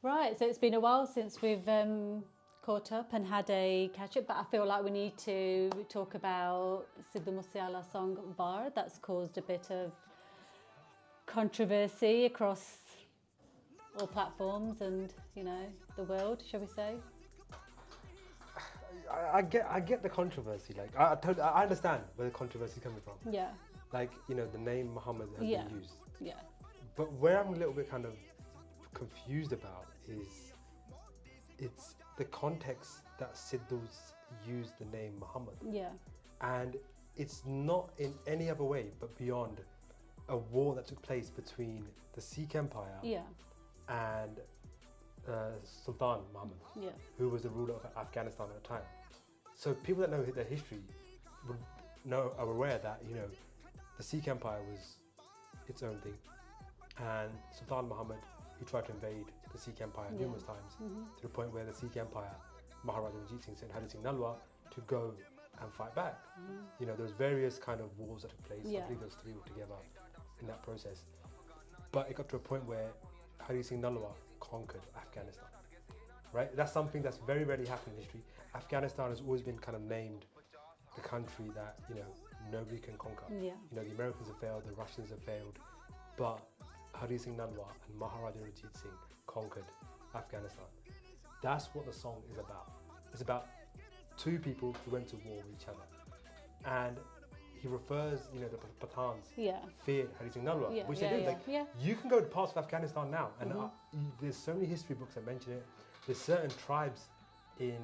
Right, so it's been a while since we've caught up and had a catch up, but I feel like we need to talk about Sidhu Moosewala's song Vaar. That's caused a bit of controversy across all platforms and, you know, the world, shall we say? I get the controversy. Like I understand where the controversy is coming from. Yeah, Like, you know, the name Muhammad has Yeah. been used. yeah, But where I'm a little bit kind of confused about is it's the context that Sidhu's used the name Muhammad. yeah, And it's not in any other way but beyond a war that took place between the Sikh Empire yeah, and Sultan Muhammad, yeah, who was the ruler of Afghanistan at the time. So people that know their history are aware that, you know, the Sikh Empire was its own thing, and Sultan Muhammad, he tried to invade the Sikh Empire Yeah. numerous times, to the point where the Sikh Empire, Maharaja Ranjit Singh sent Hari Singh Nalwa to go and fight back. You know, there was various kind of wars that took place. Yeah. I believe there was 3 altogether in that process. But it got to a point where Hari Singh Nalwa conquered Afghanistan. Right? That's something that's very rarely happened in history. Afghanistan has always been kind of named the country that, you know, nobody can conquer. yeah, You know, the Americans have failed, the Russians have failed, but Hari Singh Nalwa and Maharaja Ranjit Singh conquered Afghanistan. That's what the song is about. It's about 2 people who went to war with each other. And he refers, you know, the Pathans yeah, feared Hari Singh Nalwa, Yeah, which yeah, they did. yeah, Like, yeah. you can go to parts of Afghanistan now, and there's so many history books that mention it. There's certain tribes in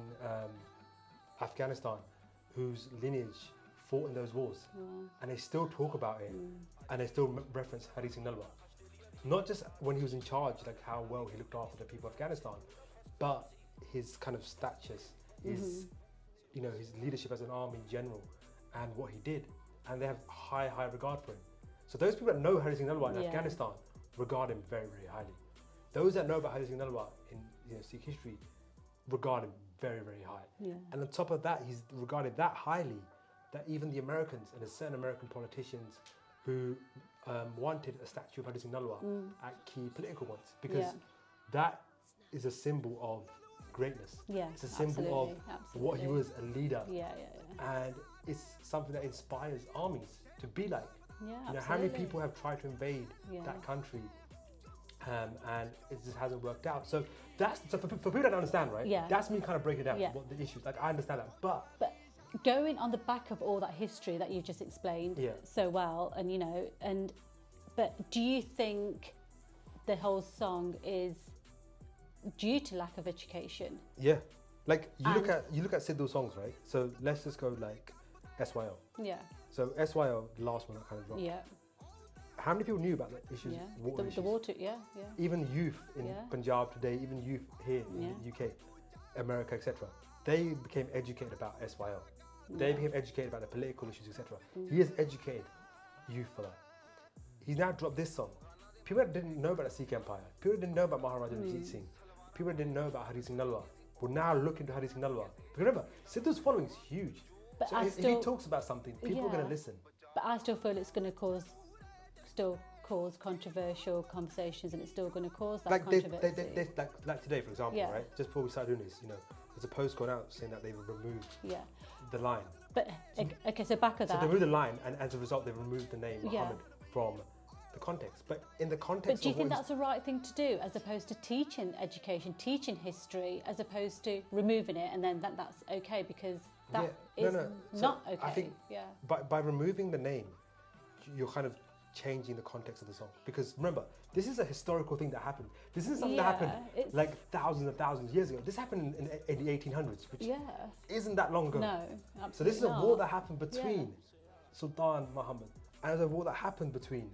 Afghanistan whose lineage fought in those wars, and they still talk about it, and they still reference Hari Singh Nalwa. Not just when he was in charge, like how well he looked after the people of Afghanistan, but his kind of statures, his, you know, his leadership as an army general, and what he did, and they have high regard for him. So those people that know Hari Singh Nalwa in Yeah. Afghanistan regard him very highly. Those that know about Hari Singh Nalwa in, you know, Sikh history regard him very high. yeah, And on top of that, he's regarded that highly that even the Americans, and there's certain American politicians who wanted a statue of Hari Singh Nalwa at key political ones, because Yeah. that is a symbol of greatness. yeah. It's a symbol of what he absolutely. was, a leader. Yeah, yeah, And it's something that inspires armies to be like. yeah. You know, how many absolutely. people have tried to invade Yeah. that country, and it just hasn't worked out. So that's, so for people that don't understand, right? Yeah. That's me kind of breaking down Yeah. what the issues. Like, I understand that, but But going on the back of all that history that you just explained Yeah. so well, and you know, but do you think the whole song is due to lack of education? yeah, like you look And- at Sidhu's songs, right? So let's just go like SYL. Yeah, So SYL, the last one that kind of dropped. yeah, How many people knew about the issues? yeah. Water The issues? water, yeah, yeah, Even youth in Yeah. Punjab today, even youth here in Yeah. the UK, America, etc. They became educated about SYL. They Yeah. became educated about the political issues, etc. He has educated youth for that. He's now dropped this song. People that didn't know about the Sikh Empire, people that didn't know about Maharaja Ranjit Singh, people that didn't know about Hari Singh Nalwa, will now look into Hari Singh Nalwa. Because remember, Sidhu's following is huge. But So I if he still- talks about something, people are going Yeah. to listen. but I still feel it's going to cause controversial conversations, and it's still going to cause that Like controversy. like today, for example, Yeah. right? Just before we started doing this, you know, there's a post going out saying that they've removed Yeah, the line. but okay, so back of So that. they removed the line, and as a result, they removed the name Yeah. Muhammad from the context. But in the But context do you of think what that's the right thing to do, as opposed to teaching education, teaching history, as opposed to removing it and then that's okay, because that Yeah. is No. So not okay. I think yeah, by removing the name, you're kind of changing the context of the song. Because remember, this is a historical thing that happened. This isn't something that Yeah, happened it's- like thousands and thousands of years ago. This happened in the 1800s, which yeah, isn't that long ago. no, absolutely So this is a not. war that happened between Sultan Muhammad, and it's a war that happened between,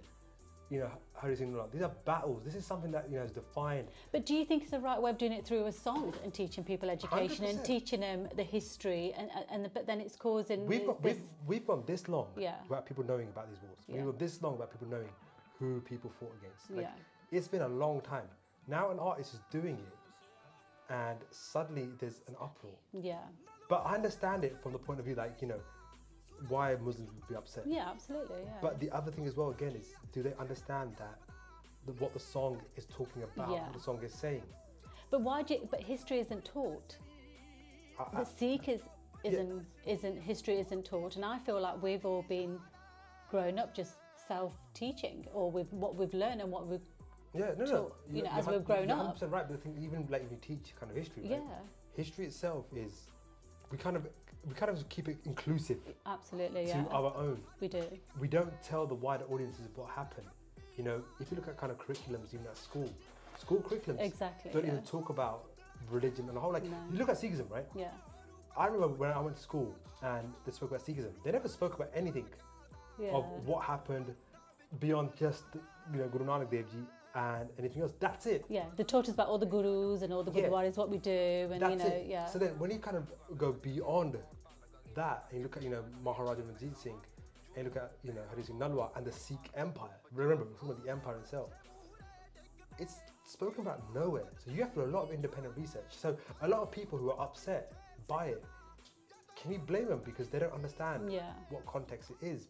you know, Hari Singh Nalwa. These are battles. This is something that, you know, is defined. But do you think it's the right way of doing it through a song and teaching people education 100%. and teaching them the history, but then it's causing We've gone this long Yeah. without people knowing about these wars. Yeah. We've gone this long without people knowing who people fought against. Like, Yeah. it's been a long time. Now an artist is doing it, and suddenly there's an uproar. yeah, But I understand it from the point of view, like, you know, why Muslims would be upset. yeah, absolutely, yeah. But the other thing as well, again, is do they understand that what the song is talking about, Yeah. what the song is saying? But why do you, but history isn't taught. The Sikh isn't history isn't taught, and I feel like we've all been grown up just self-teaching, or with what we've learned and what we've taught, as we've grown up. You're 100% right, but I think even like if you teach kind of history, right? Yeah. History itself is we kind of keep it inclusive. Absolutely, to our own. We do. We don't tell the wider audiences what happened. You know, if you look at kind of curriculums, even at school curriculums don't even talk about religion and the whole. Like you look at Sikhism, right? Yeah. I remember when I went to school and they spoke about Sikhism. They never spoke about anything of what happened beyond just Guru Nanak Dev Ji and anything else. That's it. Yeah, they taught us about all the gurus and all the gurdwaras, what we do, and that's it. So then when you kind of go beyond that and you look at Maharaja Ranjit Singh and you look at Hari Singh Nalwa and the Sikh Empire. Remember, we're talking about the empire itself. It's spoken about nowhere. So you have to do a lot of independent research. So a lot of people who are upset by it, can you blame them because they don't understand what context it is?